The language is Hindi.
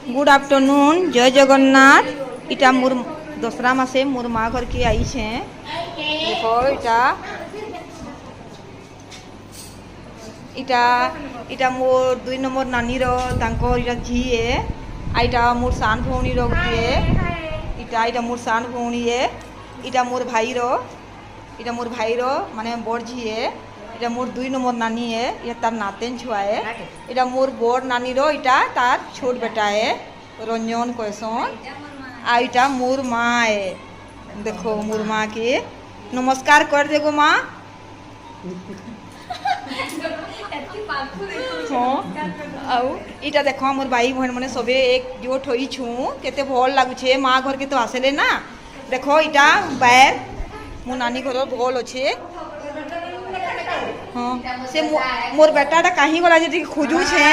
गुड आफ्टरनून जय जगन्नाथ। इटा मोर दसरा मासे मोर माँ घर के आई छे। देखो इटा इटा इटा मोर 2 नंबर नानी रो तांको इटा झी है। आइटा मोर सान भौणी रो गुटे इटा इटा मोर सान भौणी है। इटा मोर भाई रो माने बड़ झी है। इटा मोर 2 नंबर नानी है। ये तार नातेन छुआ है। इटा मोर बड़ नानी रो इटा तार छोट बेटा है रंजन कहसन। आ इटा मोर माँ है। देखो मोर माँ के नमस्कार कर देगो माँ। हाँ इटा देखो मोर भाई बहन मैंने सबे एकजुट होई छू केते भल लागुछे। माँ घर के तो आसेले ना। देखो इटा बैर मो नानी घर भल अच्छे। हाँ से मोर बेटाटा कहीं गला जे खोजू छे।